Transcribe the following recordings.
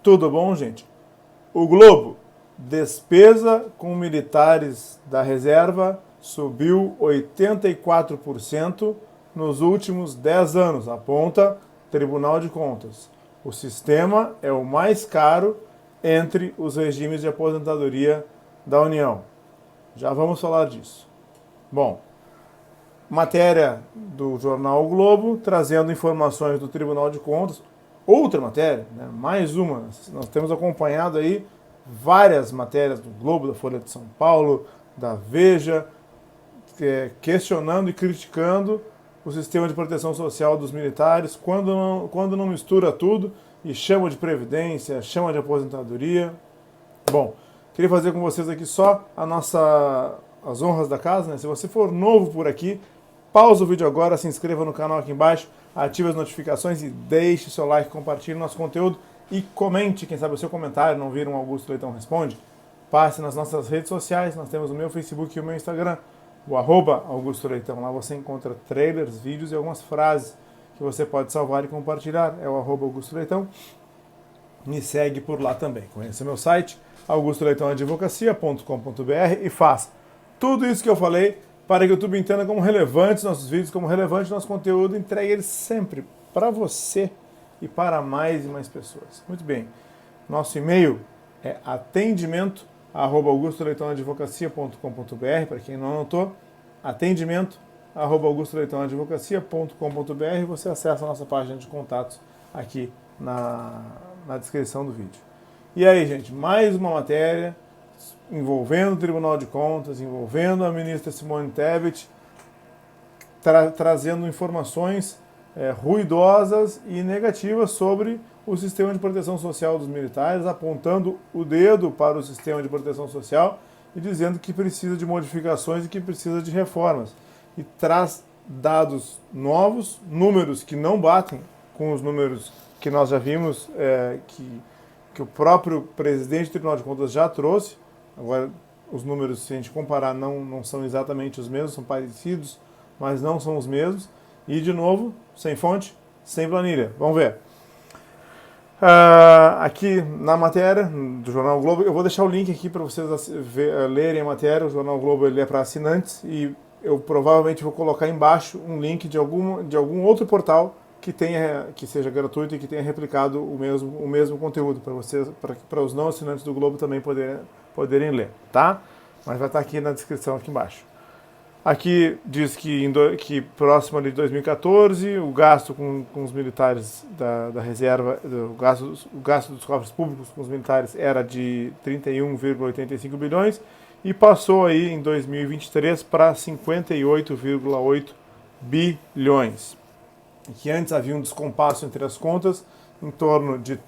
Tudo bom, gente? O Globo, despesa com militares da reserva subiu 84% nos últimos 10 anos, aponta Tribunal de Contas. O sistema é o mais caro entre os regimes de aposentadoria da União. Já vamos falar disso. Bom, matéria do jornal o Globo, trazendo informações do Tribunal de Contas. Outra matéria, né? Mais uma. Nós temos acompanhado aí várias matérias do Globo, da Folha de São Paulo, da Veja, questionando e criticando o sistema de proteção social dos militares, quando não mistura tudo e chama de previdência, chama de aposentadoria. Bom, queria fazer com vocês aqui só as honras da casa, né? Se você for novo por aqui, pausa o vídeo agora, se inscreva no canal aqui embaixo, ative as notificações e deixe seu like, compartilhe nosso conteúdo e comente, quem sabe o seu comentário, não viram Augusto Leitão Responde? Passe nas nossas redes sociais, nós temos o meu Facebook e o meu Instagram, o @Augusto Leitão. Lá você encontra trailers, vídeos e algumas frases que você pode salvar e compartilhar. É o @Augusto Leitão. Me segue por lá também. Conheça meu site, augustoleitãoadvocacia.com.br e faça tudo isso que eu falei para que o YouTube entenda como relevantes nossos vídeos, como relevante nosso conteúdo, entregue ele sempre para você e para mais e mais pessoas. Muito bem. Nosso e-mail é atendimento@augustoleitãoadvocacia.com.br, para quem não anotou, atendimento@augustoleitãoadvocacia.com.br, você acessa a nossa página de contatos aqui na descrição do vídeo. E aí, gente, mais uma matéria envolvendo o Tribunal de Contas, envolvendo a ministra Simone Tebet, trazendo informações ruidosas e negativas sobre o sistema de proteção social dos militares, apontando o dedo para o sistema de proteção social e dizendo que precisa de modificações e que precisa de reformas. E traz dados novos, números que não batem com os números que nós já vimos, que o próprio presidente do Tribunal de Contas já trouxe. Agora, os números, se a gente comparar, não são exatamente os mesmos, são parecidos, mas não são os mesmos. E, de novo, sem fonte, sem planilha. Vamos ver. Aqui na matéria do Jornal o Globo, eu vou deixar o link aqui para vocês lerem a matéria. O Jornal o Globo ele é para assinantes e eu provavelmente vou colocar embaixo um link de algum outro portal que seja gratuito e que tenha replicado o mesmo conteúdo para vocês, para os não assinantes do Globo também poderem ler, tá? Mas vai estar aqui na descrição aqui embaixo. Aqui diz que próximo ali de 2014, o gasto com os militares da reserva, o gasto dos cofres públicos com os militares era de 31,85 bilhões e passou aí em 2023 para 58,8 bilhões. Que antes havia um descompasso entre as contas em torno de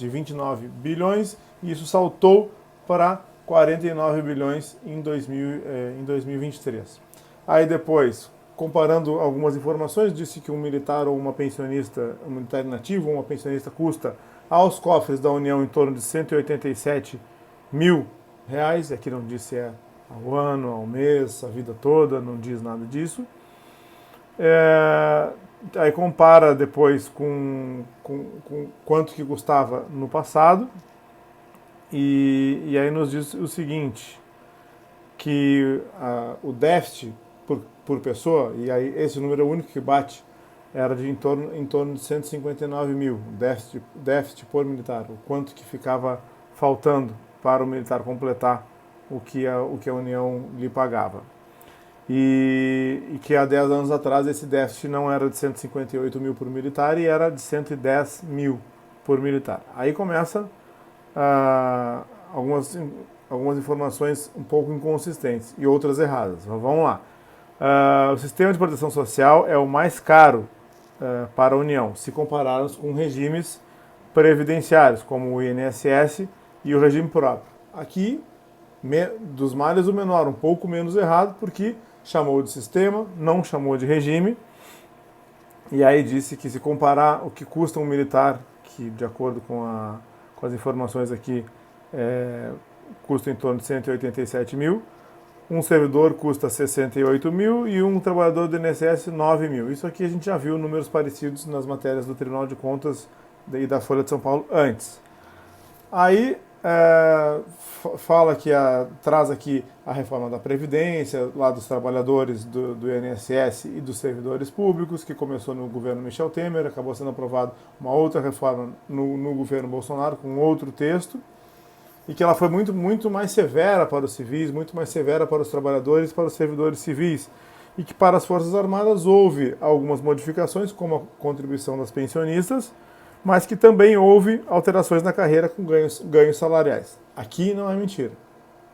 29 bilhões e isso saltou para 49 bilhões em 2023. Aí depois, comparando algumas informações, disse que um militar ou uma pensionista, um militar inativo ou uma pensionista custa aos cofres da União em torno de 187 mil reais. Aqui não diz se é ao ano, ao mês, a vida toda, não diz nada disso. Aí compara depois com quanto que custava no passado e aí nos diz o seguinte, que o déficit por pessoa, e aí esse número é o único que bate, era de em torno de 159 mil, déficit por militar, o quanto que ficava faltando para o militar completar o que a União lhe pagava. E que há 10 anos atrás esse déficit não era de 158 mil por militar e era de 110 mil por militar. Aí começa algumas informações um pouco inconsistentes e outras erradas. Mas vamos lá. O sistema de proteção social é o mais caro para a União, se compararmos com regimes previdenciários, como o INSS e o regime próprio. Aqui, dos males o menor, um pouco menos errado, porque chamou de sistema, não chamou de regime, e aí disse que se comparar o que custa um militar, que de acordo com as informações aqui, custa em torno de 187 mil, um servidor custa 68 mil e um trabalhador do INSS 9 mil. Isso aqui a gente já viu números parecidos nas matérias do Tribunal de Contas e da Folha de São Paulo antes. Aí fala que traz aqui a reforma da Previdência, lá dos trabalhadores do INSS e dos servidores públicos, que começou no governo Michel Temer, acabou sendo aprovado uma outra reforma no governo Bolsonaro, com outro texto, e que ela foi muito mais severa para os civis, muito mais severa para os trabalhadores, para os servidores civis, e que para as Forças Armadas houve algumas modificações, como a contribuição das pensionistas, mas que também houve alterações na carreira com ganhos salariais. Aqui não é mentira.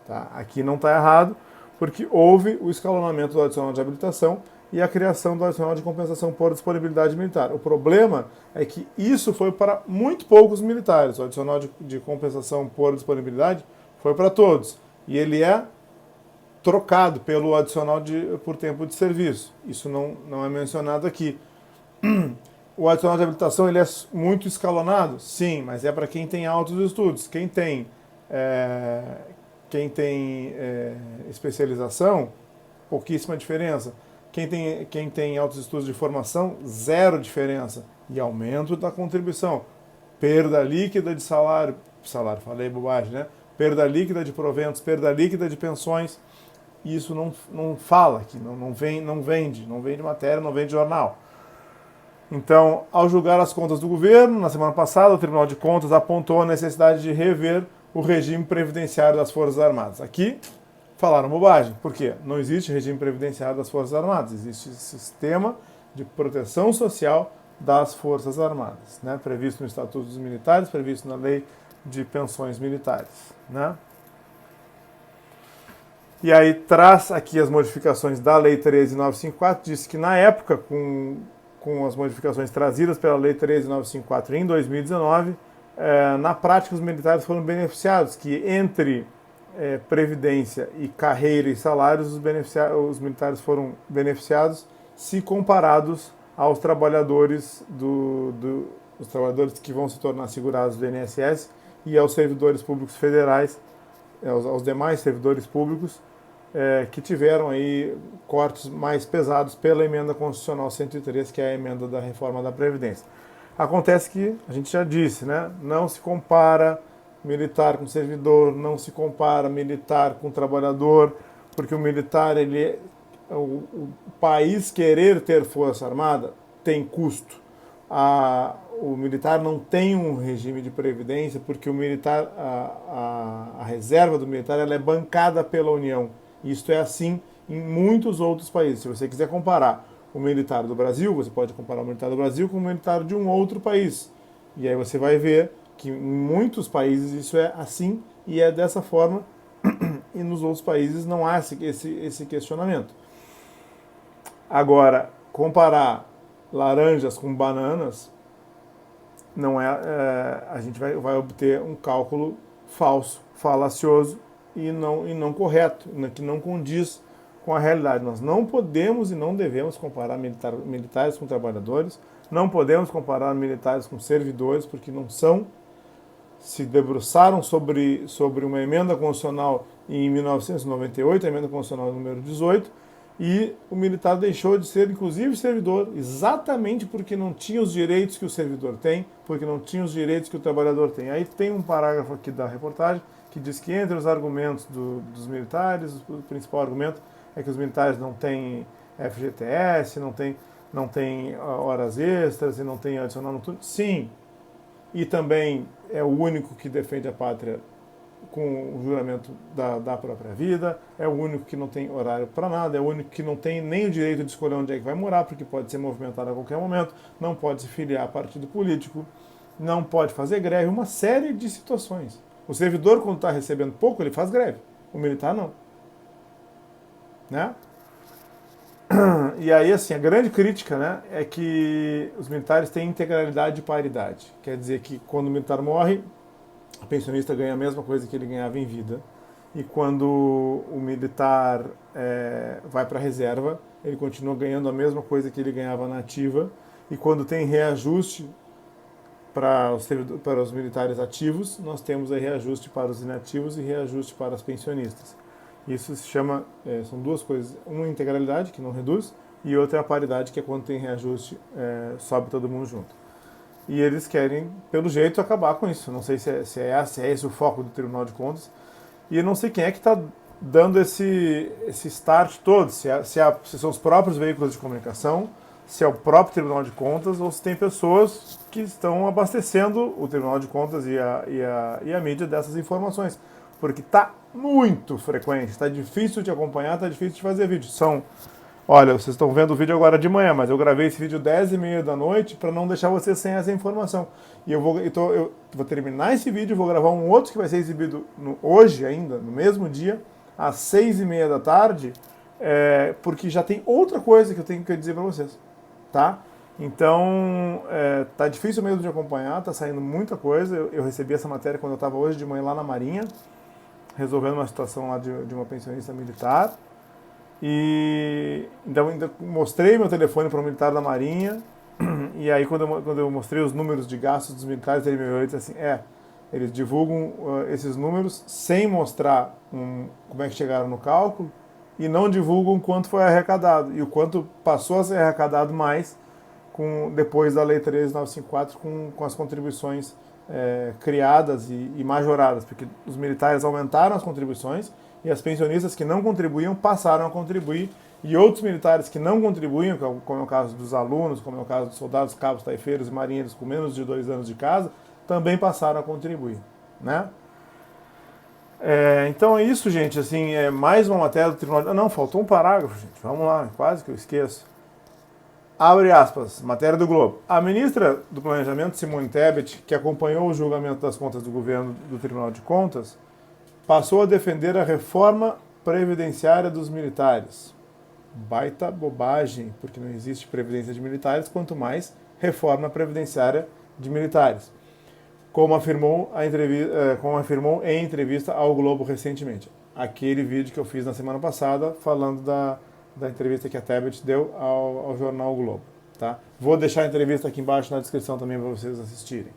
Tá? Aqui não está errado, porque houve o escalonamento do adicional de habilitação e a criação do adicional de compensação por disponibilidade militar. O problema é que isso foi para muito poucos militares. O adicional de compensação por disponibilidade foi para todos. E ele é trocado pelo adicional por tempo de serviço. Isso não é mencionado aqui. O adicional de habilitação ele é muito escalonado? Sim, mas é para quem tem altos estudos. Quem tem especialização, pouquíssima diferença. Quem tem altos estudos de formação, zero diferença. E aumento da contribuição. Perda líquida de salário, falei bobagem, né? Perda líquida de proventos, perda líquida de pensões. Isso não fala aqui, não vende matéria, não vende jornal. Então, ao julgar as contas do governo, na semana passada, o Tribunal de Contas apontou a necessidade de rever o regime previdenciário das Forças Armadas. Aqui, falaram bobagem. Por quê? Não existe regime previdenciário das Forças Armadas, existe sistema de proteção social das Forças Armadas, né? Previsto no Estatuto dos Militares, previsto na Lei de Pensões Militares, né? E aí traz aqui as modificações da Lei 13.954, diz que na época, com as modificações trazidas pela Lei 13.954 em 2019, na prática os militares foram beneficiados, que entre previdência e carreira e salários, os militares foram beneficiados se comparados aos trabalhadores os trabalhadores que vão se tornar segurados do INSS e aos servidores públicos federais, aos demais servidores públicos, que tiveram aí cortes mais pesados pela emenda constitucional 103, que é a emenda da reforma da Previdência. Acontece que, a gente já disse, né, não se compara militar com servidor, não se compara militar com trabalhador, porque o militar, o país querer ter força armada tem custo. O militar não tem um regime de previdência, porque o militar, a reserva do militar ela é bancada pela União. Isto é assim em muitos outros países. Se você quiser comparar o militar do Brasil, você pode comparar o militar do Brasil com o militar de um outro país. E aí você vai ver que em muitos países isso é assim e é dessa forma, e nos outros países não há esse questionamento. Agora, comparar laranjas com bananas, não a gente vai obter um cálculo falso, falacioso e não correto, que não condiz com a realidade. Nós não podemos e não devemos comparar militares com trabalhadores, não podemos comparar militares com servidores, porque não são. Se debruçaram sobre uma emenda constitucional em 1998, a emenda constitucional número 18, e o militar deixou de ser, inclusive, servidor, exatamente porque não tinha os direitos que o servidor tem, porque não tinha os direitos que o trabalhador tem. Aí tem um parágrafo aqui da reportagem que diz que entre os argumentos dos militares, o principal argumento é que os militares não têm FGTS, não têm horas extras e não têm adicional noturno. Sim, e também é o único que defende a pátria com o juramento da própria vida, é o único que não tem horário para nada, é o único que não tem nem o direito de escolher onde é que vai morar, porque pode ser movimentado a qualquer momento, não pode se filiar a partido político, não pode fazer greve, uma série de situações. O servidor, quando está recebendo pouco, ele faz greve, o militar não. Né? E aí, assim, a grande crítica, né, é que os militares têm integralidade e paridade. Quer dizer que quando o militar morre, o pensionista ganha a mesma coisa que ele ganhava em vida. E quando o militar vai para a reserva, ele continua ganhando a mesma coisa que ele ganhava na ativa. E quando tem reajuste para os militares ativos, nós temos aí reajuste para os inativos e reajuste para os pensionistas. Isso se chama, são duas coisas, uma é a integralidade, que não reduz, e outra é a paridade, que é quando tem reajuste, sobe todo mundo junto. e eles querem, pelo jeito, acabar com isso. Não sei se é esse o foco do Tribunal de Contas, e eu não sei quem é que está dando esse start todo, se são os próprios veículos de comunicação, se é o próprio Tribunal de Contas, ou se tem pessoas que estão abastecendo o Tribunal de Contas e a mídia dessas informações. Porque está muito frequente, está difícil de acompanhar, está difícil de fazer vídeo. Olha, vocês estão vendo o vídeo agora de manhã, mas eu gravei esse vídeo 10h30 da noite para não deixar vocês sem essa informação. E eu vou terminar esse vídeo, vou gravar um outro que vai ser exibido hoje ainda, no mesmo dia, às 6h30 da tarde, porque já tem outra coisa que eu tenho que dizer para vocês, tá? Então, tá difícil mesmo de acompanhar, tá saindo muita coisa. Eu recebi essa matéria quando eu estava hoje de manhã lá na Marinha, resolvendo uma situação lá de uma pensionista militar. E então ainda mostrei meu telefone para um militar da Marinha, e aí quando eu mostrei os números de gastos dos militares, ele me olhou e disse assim, eles divulgam esses números sem mostrar como é que chegaram no cálculo, e não divulgam quanto foi arrecadado, e o quanto passou a ser arrecadado mais depois da Lei 13.954, com as contribuições criadas e majoradas, porque os militares aumentaram as contribuições, e as pensionistas que não contribuíam passaram a contribuir, e outros militares que não contribuíam, como é o caso dos alunos, como é o caso dos soldados, cabos, taifeiros e marinheiros com menos de 2 anos de casa, também passaram a contribuir, né? Então é isso, gente, assim, mais uma matéria do Tribunal... Não, faltou um parágrafo, gente, vamos lá, quase que eu esqueço. Abre aspas, matéria do Globo. A ministra do Planejamento, Simone Tebet, que acompanhou o julgamento das contas do governo do Tribunal de Contas, passou a defender a reforma previdenciária dos militares. Baita bobagem, porque não existe previdência de militares, quanto mais reforma previdenciária de militares. Como afirmou em entrevista ao Globo recentemente. Aquele vídeo que eu fiz na semana passada, falando da entrevista que a Tebet deu ao jornal o Globo. Tá? Vou deixar a entrevista aqui embaixo na descrição também para vocês assistirem.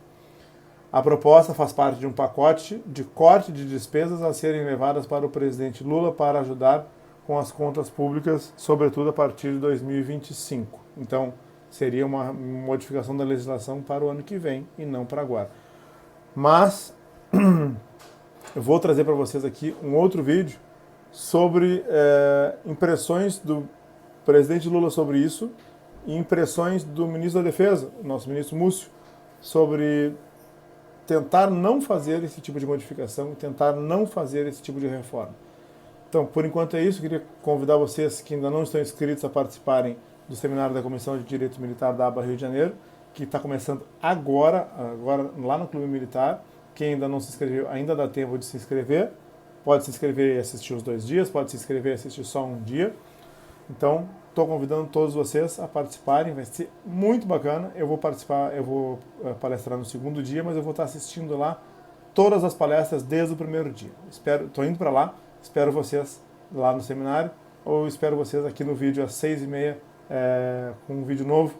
A proposta faz parte de um pacote de corte de despesas a serem levadas para o presidente Lula para ajudar com as contas públicas, sobretudo a partir de 2025. Então, seria uma modificação da legislação para o ano que vem e não para agora. Mas, eu vou trazer para vocês aqui um outro vídeo sobre impressões do presidente Lula sobre isso e impressões do ministro da Defesa, nosso ministro Múcio, sobre tentar não fazer esse tipo de modificação, tentar não fazer esse tipo de reforma. Então, por enquanto é isso. Eu queria convidar vocês que ainda não estão inscritos a participarem do seminário da Comissão de Direito Militar da ABA Rio de Janeiro, que está começando agora lá no Clube Militar. Quem ainda não se inscreveu, ainda dá tempo de se inscrever. Pode se inscrever e assistir os 2 dias, pode se inscrever e assistir só um dia. Então, estou convidando todos vocês a participarem, vai ser muito bacana. Eu vou participar, eu vou palestrar no 2º dia, mas eu vou estar assistindo lá todas as palestras desde o 1º dia. Estou indo para lá, espero vocês lá no seminário, ou espero vocês aqui no vídeo às 6h30, com um vídeo novo.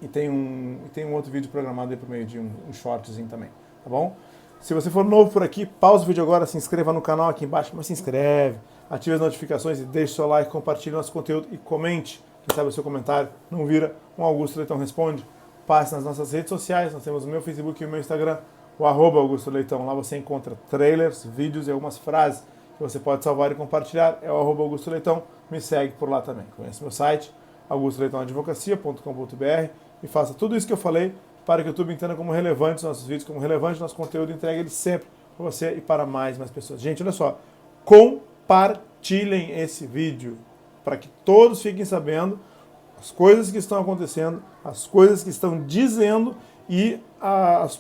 E tem um outro vídeo programado aí por meio de um shortzinho também, tá bom? Se você for novo por aqui, pausa o vídeo agora, se inscreva no canal aqui embaixo, mas se inscreve, ative as notificações e deixe seu like, compartilhe nosso conteúdo e comente. Quem sabe o seu comentário não vira um Augusto Leitão Responde. Passe nas nossas redes sociais, nós temos o meu Facebook e o meu Instagram, o @Augusto Leitão. Lá você encontra trailers, vídeos e algumas frases que você pode salvar e compartilhar. É o @Augusto Leitão, me segue por lá também. Conhece meu site, augustoleitãoadvocacia.com.br, e faça tudo isso que eu falei para que o YouTube entenda como relevante os nossos vídeos, como relevante o nosso conteúdo, e entregue ele sempre para você e para mais pessoas. Gente, olha só, compartilhem esse vídeo para que todos fiquem sabendo as coisas que estão acontecendo, as coisas que estão dizendo e as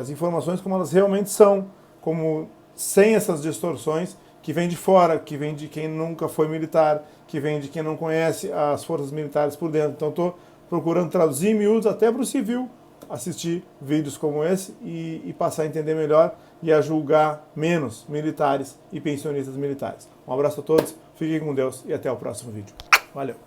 informações como elas realmente são, como sem essas distorções que vêm de fora, que vêm de quem nunca foi militar, que vêm de quem não conhece as forças militares por dentro. Então estou procurando traduzir em miúdos até para o civil assistir vídeos como esse e passar a entender melhor e a julgar menos militares e pensionistas militares. Um abraço a todos, fiquem com Deus e até o próximo vídeo. Valeu!